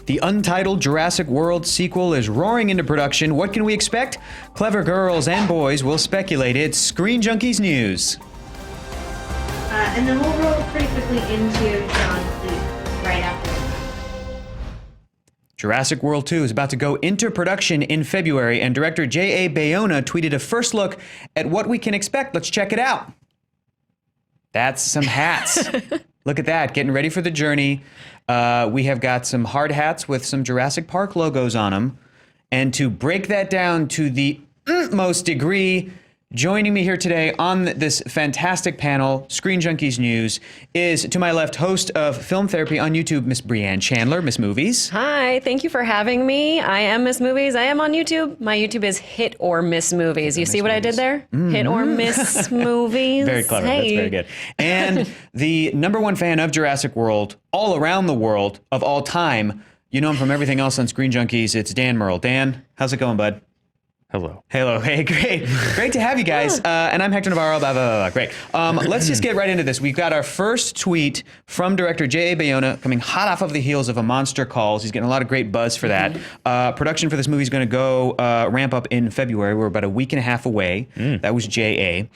The untitled Jurassic World sequel is roaring into production. What can we expect? Clever girls and boys will speculate. It's Screen Junkies News. And then we'll roll pretty quickly into John Cleese right after that. Jurassic World 2 is about to go into production in February, and director JA Bayona tweeted a first look at what we can expect. Let's check it out. That's some hats. Look at that, getting ready for the journey. We have got some hard hats with some Jurassic Park logos on them. And to break that down to the utmost degree, joining me here today on this fantastic panel, Screen Junkies News, is to my left, host of Film Therapy on YouTube, Miss Brianne Chandler, Miss Movies. Hi, thank you for having me. I am Miss Movies. I am on YouTube. My YouTube is Hit or Miss Movies. You see what I did there? Hit or Miss Movies. Very clever. Hey. That's very good. And the #1 fan of Jurassic World, all around the world, of all time. You know him from everything else on Screen Junkies. It's Dan Merle. Dan, how's it going, bud? Hello. Hello. Hey, great. Great to have you guys. And I'm Hector Navarro. Blah, blah, blah, blah. Great. Let's just get right into this. We've got our first tweet from director JA Bayona coming hot off of the heels of A Monster Calls. He's getting a lot of great buzz for that. Production for this movie is going to go ramp up in February. We're about a week and a half away. That was JA.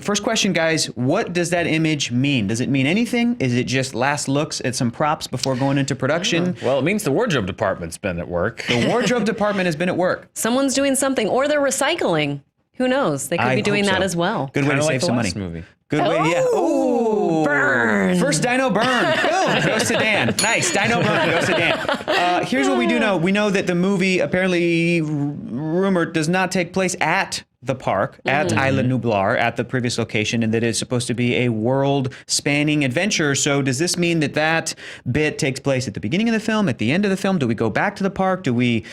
First question, guys. What does that image mean? Does it mean anything? Is it just last looks at some props before going into production? Well, it means the wardrobe department's been at work. The wardrobe department has been at work. Someone's doing something, or they're recycling. Who knows? They could be doing that as well. Good way to Kinda save like the some money. last movie. Good way, yeah. Oh, burn. First dino burn. Boom, goes to Dan. Nice, dino burn goes to Dan. Here's what we do know. We know that the movie, apparently rumored, does not take place at the park, at Isla Nublar, at the previous location, and that it's supposed to be a world-spanning adventure. So does this mean that that bit takes place at the beginning of the film, at the end of the film? Do we go back to the park? Do we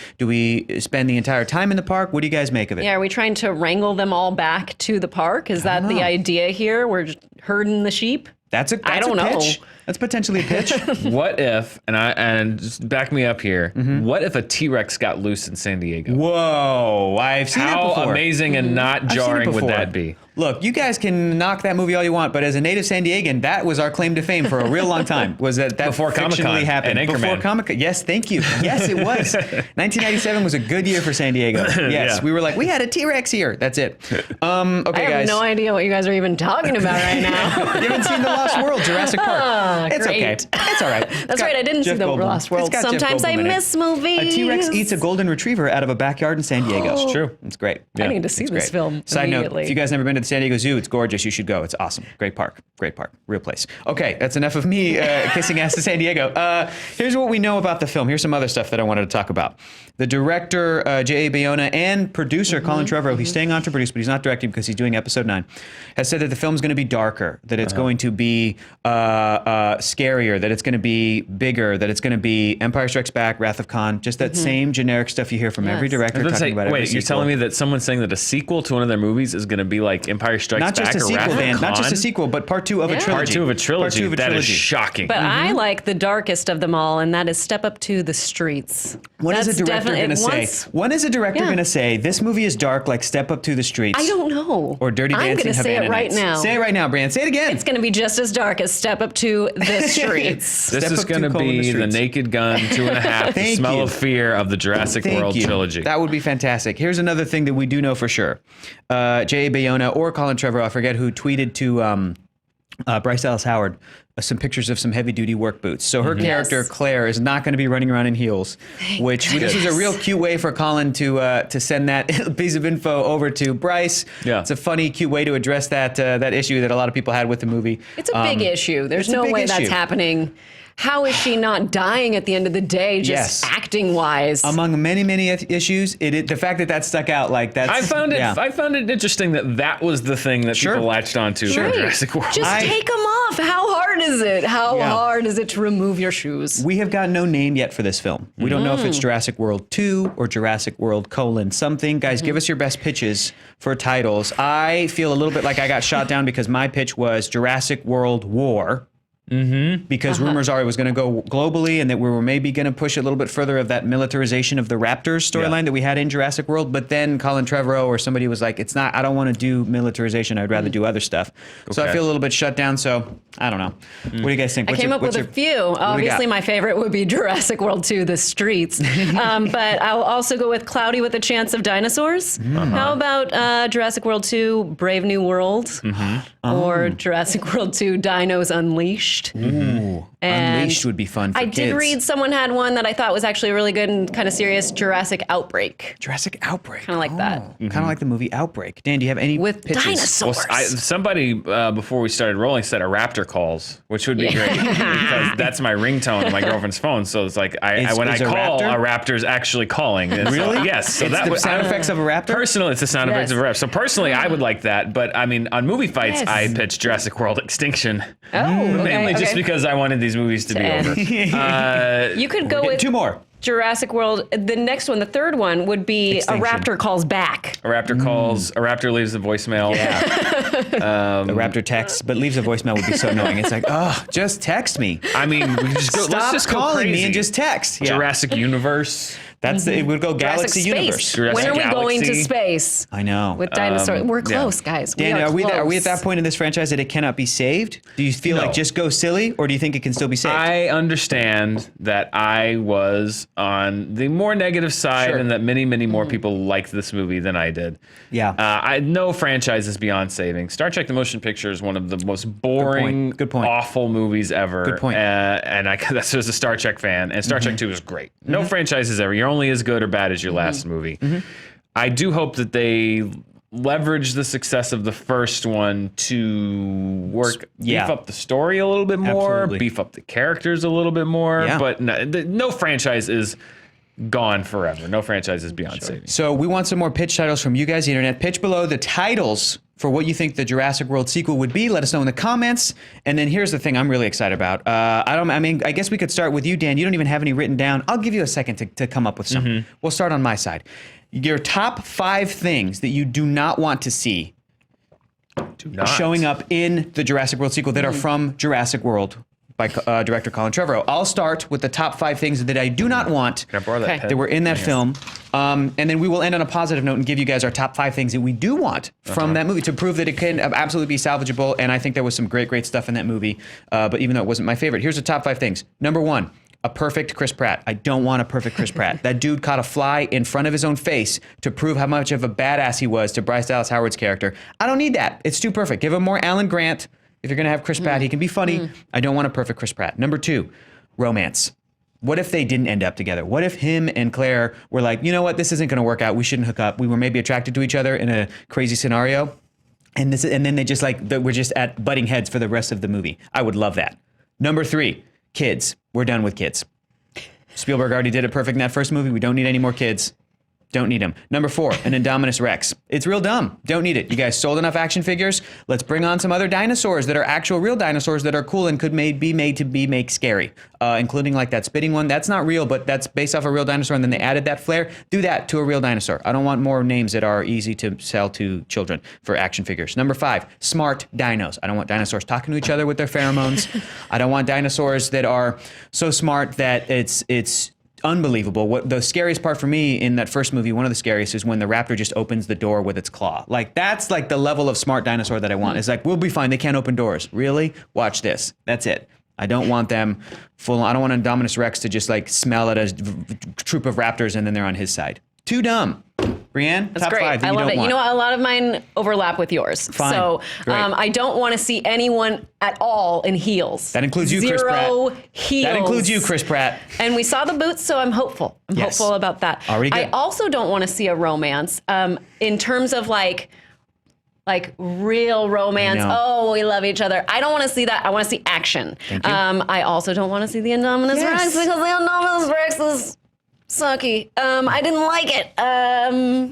spend the entire time in the park? What do you guys make of it? Yeah, are we trying to wrangle them all back to the park? Is that the idea here? We're just herding the sheep? That's a pitch. know. That's potentially a pitch. What if, and just back me up here, what if a T-Rex got loose in San Diego? Whoa, I've seen it before. How amazing and not I've seen it jarring would before. that be? Look, you guys can knock that movie all you want, but as a native San Diegan, that was our claim to fame for a real long time. Was that Before Comic-Con fictionally happened and Anchorman. before Comic-Con? Yes, thank you. Yes, it was. 1997 was a good year for San Diego. Yes, Yeah. we were like, we had a T-Rex here. That's it. Okay, I have guys. no idea what you guys are even talking about right now. You haven't seen The Lost World, Jurassic Park. It's okay. great. It's all right. That's right, I didn't see The Lost World. Sometimes I miss movies. A T-Rex eats a golden retriever out of a backyard in San Diego. It's true. It's great. I need to see It's this great. film Side note, immediately. if you guys never been to the San Diego Zoo, it's gorgeous. You should go. It's awesome. Great park. Great park. Real place. Okay, that's enough of me kissing ass to San Diego. Here's what we know about the film. Here's some other stuff that I wanted to talk about. The director, J.A. Bayona, and producer, Colin Trevorrow, he's staying on to produce, but he's not directing because he's doing episode 9, has said that the film's going to be darker, that it's going to be scarier, that it's going to be bigger, that it's going to be Empire Strikes Back, Wrath of Khan, just that same generic stuff you hear from every Yes. director talking about every wait, you're sequel. telling me that someone's saying that a sequel to one of their movies is going to be like Empire Strikes Not Back just a or Wrath sequel, of Dan. Not just a Khan? sequel, but part 2 of a Yeah. trilogy. Part two of a trilogy. Part 2 of a That is trilogy. shocking. But I like the darkest of them all, and that is Step Up to the Streets. When is a That's director definitely- going to say? once- When is a director Yeah. going to say this movie is dark like Step Up to the Streets? I don't know. Or Dirty Dancing I'm going to say Havana it right Nights? now. Say it right now, Brian. Say it again. It's going to be just as dark as Step Up to the Streets. This Step is Up to going to Cold in the be the Streets. Naked Gun 2.5, the Thank Smell you. of Fear of the Jurassic Thank World you. trilogy. That would be fantastic. Here's another thing that we do know for sure. J.A. Bayona or Colin Trevorrow, I forget who, tweeted to Bryce Dallas Howard some pictures of some heavy-duty work boots. So her character, Yes. Claire, is not going to be running around in heels, which this is a real cute way for Colin to send that piece of info over to Bryce. Yeah. It's a funny, cute way to address that issue that a lot of people had with the movie. It's a big issue. There's it's a no big way issue. that's happening. How is she not dying at the end of the day, just Yes. acting wise? Among many, many issues, the fact that stuck out, like that's. I found it. yeah. I found it interesting that was the thing that Sure. people latched onto Sure. for Jurassic World. Just take them off. How hard is it? How Yeah. hard is it to remove your shoes? We have got no name yet for this film. We don't know if it's Jurassic World 2 or Jurassic World : something. Guys, give us your best pitches for titles. I feel a little bit like I got shot down because my pitch was Jurassic World War. because rumors are it was going to go globally and that we were maybe going to push a little bit further of that militarization of the Raptors storyline that we had in Jurassic World. But then Colin Trevorrow or somebody was like, it's not, I don't want to do militarization. I'd rather do other stuff. So I feel a little bit shut down. So I don't know. What do you guys think? I came up with a few. Obviously, my favorite would be Jurassic World 2, The Streets. But I'll also go with Cloudy with a Chance of Dinosaurs. How about Jurassic World 2, Brave New World? Or Jurassic World 2, Dinos Unleashed. Ooh, Unleashed would be fun for I kids. did read someone had one that I thought was actually really good and kind of serious, Jurassic Outbreak. Jurassic Outbreak. Kind of like that. Kind of like the movie Outbreak. Dan, do you have any With pitches? dinosaurs. Well, somebody before we started rolling said a raptor calls, which would be great because that's my ringtone on my girlfriend's phone. So it's like when I is a call, raptor? a raptor's actually calling. And Really? So, yes. So It's that the would sound effects of a raptor? Personally, it's the sound effects of a raptor. So personally, I would like that. But I mean, on movie fights, Yes. I pitched Jurassic World Extinction. Oh, okay, Mainly just okay. because I wanted these movies to be end. over. You could go with Two more. Jurassic World. The next one, the third one, would be Extinction. A Raptor Calls Back. A raptor calls. A raptor leaves a voicemail. The raptor texts, but leaves a voicemail would be so annoying. It's like, oh, just text me. I mean, we just go, let's Stop just go calling crazy. me and just text. Yeah. Jurassic Universe. That's it would go Galaxy Jurassic Universe. Space. Jurassic When are we going to Galaxy. space I know. with dinosaurs? We're close, guys. Dan, we are we at close. that point in this franchise that it cannot be saved? Do you feel No. like just go silly, or do you think it can still be saved? I understand that I was on the more negative side Sure. and that many, many more people liked this movie than I did. Yeah. No franchise is beyond saving. Star Trek The Motion Picture is one of the most boring, Good point. awful movies ever. Good point. And that's just a Star Trek fan. And Star Trek 2 is great. No franchise is ever. You're only as good or bad as your last movie. I do hope that they leverage the success of the first one to beef up the story a little bit more, Absolutely. beef up the characters a little bit more. Yeah. But no franchise is gone forever. No franchise is beyond saving. So we want some more pitch titles from you guys, the internet. Pitch below the titles for what you think the Jurassic World sequel would be. Let us know in the comments. And then here's the thing I'm really excited about. I guess we could start with you, Dan. You don't even have any written down. I'll give you a second to come up with some. We'll start on my side. Your top 5 things that you do not want to see showing up in the Jurassic World sequel that are from Jurassic World by director Colin Trevorrow. I'll start with the top 5 things that I do not want Can I borrow that Okay. pen? that were in that film. And then we will end on a positive note and give you guys our top 5 things that we do want from that movie to prove that it can absolutely be salvageable. And I think there was some great stuff in that movie. But even though it wasn't my favorite, here's the top 5 things. Number 1, a perfect Chris Pratt. I don't want a perfect Chris Pratt. That dude caught a fly in front of his own face to prove how much of a badass he was to Bryce Dallas Howard's character. I don't need that. It's too perfect. Give him more Alan Grant. If you're going to have Chris Pratt, he can be funny. I don't want a perfect Chris Pratt. Number 2, romance. What if they didn't end up together? What if him and Claire were like, you know what, this isn't going to work out. We shouldn't hook up. We were maybe attracted to each other in a crazy scenario. And then they just we're just at butting heads for the rest of the movie. I would love that. Number 3, kids. We're done with kids. Spielberg already did it perfect in that first movie. We don't need any more kids. Don't need them. Number 4, an Indominus Rex. It's real dumb. Don't need it. You guys sold enough action figures. Let's bring on some other dinosaurs that are actual real dinosaurs that are cool and could be made to be scary, including like that spitting one. That's not real, but that's based off a real dinosaur, and then they added that flair. Do that to a real dinosaur. I don't want more names that are easy to sell to children for action figures. Number 5, smart dinos. I don't want dinosaurs talking to each other with their pheromones. I don't want dinosaurs that are so smart that it's unbelievable. What the scariest part for me in that first movie, one of the scariest, is when the raptor just opens the door with its claw. Like, that's like the level of smart dinosaur that I want. It's like, we'll be fine. They can't open doors. Really? Watch this. That's it. I don't want them full. I don't want Indominus Rex to just like smell at a troop of raptors and then they're on his side. Too dumb. Brienne, That's top great. 5 that I you love don't it. want. You know what? A lot of mine overlap with yours. Fine. So Great. I don't want to see anyone at all in heels. That includes you, Chris Pratt. Zero heels. That includes you, Chris Pratt. And we saw the boots, so I'm hopeful. I'm Yes. hopeful about that. Already good. I also don't want to see a romance in terms of like real romance. I know. Oh, we love each other. I don't want to see that. I want to see action. Thank you. I also don't want to see the Indominus Yes. Rex because the Indominus Rex is sucky. I didn't like it.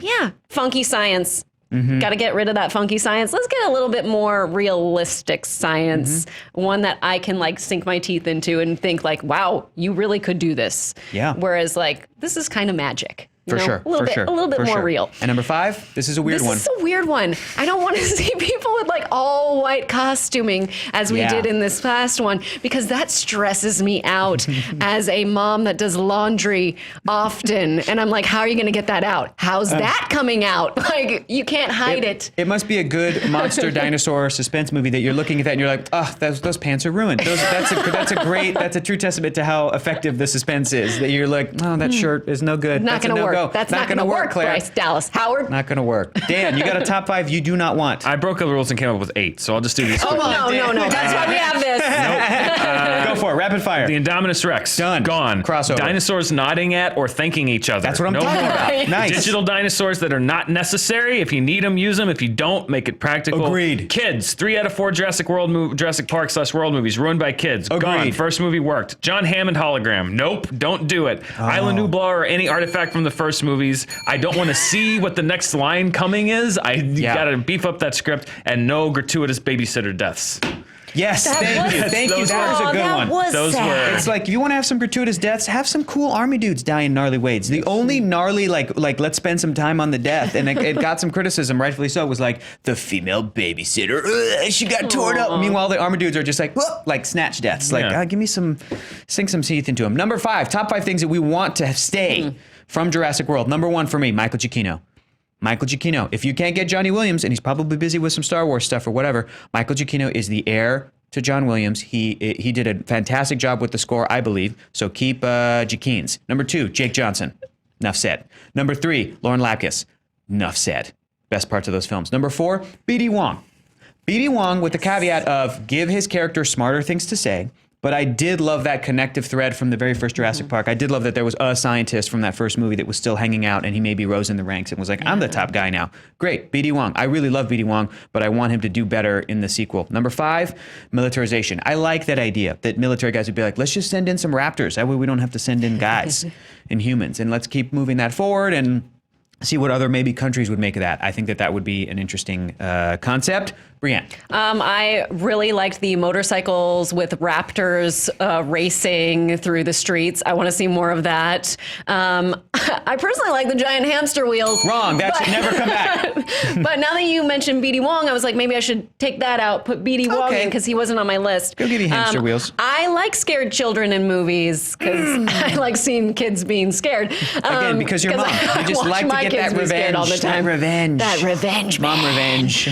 Yeah, funky science. Mm-hmm. Got to get rid of that funky science. Let's get a little bit more realistic science, one that I can like sink my teeth into and think like, wow, you really could do this. Yeah. Whereas like, this is kind of magic. For sure. A little bit For more sure. real. And number 5, this is a weird This one. is a weird one. I don't want to see people with like all white costuming as we did in this past one, because that stresses me out as a mom that does laundry often. And I'm like, how are you going to get that out? How's that coming out? Like, you can't hide it. It must be a good monster dinosaur suspense movie that you're looking at that and you're like, oh, those pants are ruined. That's a true testament to how effective the suspense is. That you're like, oh, that shirt is no good. Not going to work. No-go. That's not going to work, Claire. Bryce Dallas Howard. Not going to work. Dan, you got a top 5 you do not want. I broke the rules and came up with 8, so I'll just do these. Oh, no. That's why we have this. Go for it. Rapid fire. The Indominus Rex. Done. Gone. Crossover. Dinosaurs nodding at or thanking each other. That's what I'm no talking more. about. Nice. Digital dinosaurs that are not necessary. If you need them, use them. If you don't, make it practical. Agreed. Kids. 3 out of 4 Jurassic Park/World movies ruined by kids. Agreed. Gone. First movie worked. John Hammond hologram. Nope. Don't do it. Island Nublar or any artifact from the first movies. I don't want to see what the next line coming is. You gotta beef up that script, and no gratuitous babysitter deaths. Yes, thank you. Thank you. Those That was a good one. Those were. It's like, if you want to have some gratuitous deaths, have some cool army dudes die in gnarly ways. The only gnarly, like let's spend some time on the death, and it got some criticism, rightfully so, was like, the female babysitter, she got torn up. Meanwhile, the army dudes are just like, whoop, like snatch deaths. Like, give me sink some teeth into them. Number 5, top 5 things that we want to stay from Jurassic World. Number 1 for me, Michael Giacchino. Michael Giacchino. If you can't get Johnny Williams, and he's probably busy with some Star Wars stuff or whatever, Michael Giacchino is the heir to John Williams. He did a fantastic job with the score, I believe. So keep Giacchines. Number 2, Jake Johnson. Enough said. Number 3, Lauren Lapkus. Enough said. Best parts of those films. Number 4, B.D. Wong. B.D. Wong with the caveat of give his character smarter things to say. But I did love that connective thread from the very first Jurassic Park. I did love that there was a scientist from that first movie that was still hanging out, and he maybe rose in the ranks and was like, I'm the top guy now. Great, B.D. Wong. I really love B.D. Wong, but I want him to do better in the sequel. Number 5, militarization. I like that idea that military guys would be like, let's just send in some raptors. That way we don't have to send in guys and humans. And let's keep moving that forward and see what other maybe countries would make of that. I think that would be an interesting concept. Brienne. I really liked the motorcycles with raptors racing through the streets. I want to see more of that. I personally like the giant hamster wheels. Wrong. That should never come back. But now that you mentioned B.D. Wong, I was like, maybe I should take that out, put B.D. Wong in, because he wasn't on my list. Go give you hamster wheels. I like scared children in movies, because I like seeing kids being scared. Again, because you're mom. You just watch like to my get kids that be scared revenge. all the time. That revenge. Mom revenge.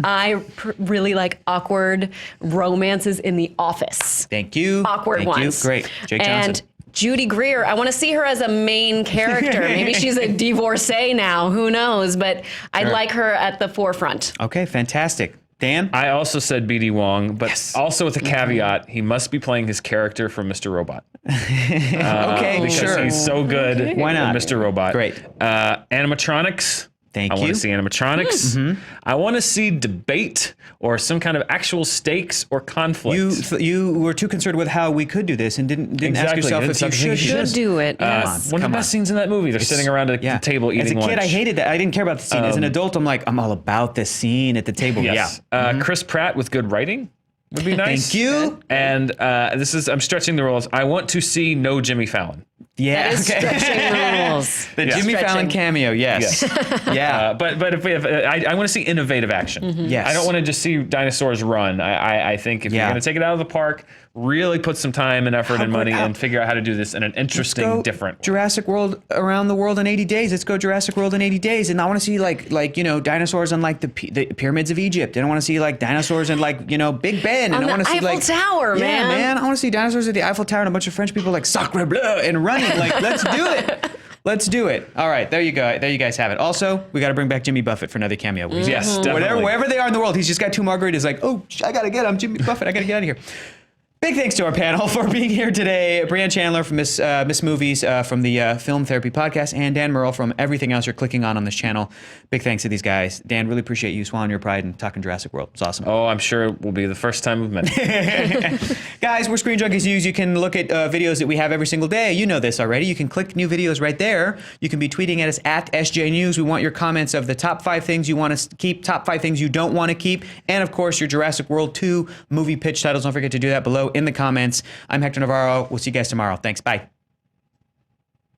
I really like awkward romances in The Office. Thank you. Awkward ones. Great. Jake Johnson. And Judy Greer, I want to see her as a main character. Maybe she's a divorcee now. Who knows? But I'd like her at the forefront. Okay, fantastic. Dan? I also said B.D. Wong, but also with a caveat, he must be playing his character from Mr. Robot. Okay, because sure. he's so good. Why not? Mr. Robot. Great. Animatronics. Thank I you. want to see animatronics. I want to see debate or some kind of actual stakes or conflict. You were too concerned with how we could do this and didn't ask yourself if you should do it. Yes. One of the best scenes in that movie. They're sitting around a table eating lunch. As a kid, I hated that. I didn't care about the scene. As an adult, I'm like, I'm all about the scene at the table. Yes. Chris Pratt with good writing would be nice. Thank you. And I'm stretching the rules. I want to see no Jimmy Fallon. Yeah. That is stretching the rules. The Jimmy Fallon cameo, yes. Yeah. But if we have, I want to see innovative action. Yes. I don't want to just see dinosaurs run. I think if you're going to take it out of the park, really put some time and effort and money and figure out how to do this in an interesting, different way. Jurassic World around the world in 80 days. Let's go Jurassic World in 80 days. And I want to see like dinosaurs on like the pyramids of Egypt. And I want to see like dinosaurs in like, Big Ben. And On I want the to see Eiffel Tower, yeah, man. I want to see dinosaurs at the Eiffel Tower and a bunch of French people like sacre bleu and running. Like, let's do it. Let's do it. All right, there you go. There you guys have it. Also, we got to bring back Jimmy Buffett for another cameo. Yes, definitely. Wherever they are in the world, he's just got 2 margaritas. Like, oh, I gotta get him, Jimmy Buffett. I gotta get out of here. Big thanks to our panel for being here today. Brienne Chandler from Miss Movies from the Film Therapy Podcast, and Dan Merle from everything else you're clicking on this channel. Big thanks to these guys. Dan, really appreciate you swallowing your pride and talking Jurassic World. It's awesome. Oh, I'm sure it will be the first time we've met. Guys, we're Screen Junkies News. You can look at videos that we have every single day. You know this already. You can click new videos right there. You can be tweeting at us at SJ News. We want your comments of the top 5 things you want to keep, top 5 things you don't want to keep, and of course your Jurassic World 2 movie pitch titles. Don't forget to do that below in the comments. I'm Hector Navarro. We'll see you guys tomorrow. Thanks. Bye.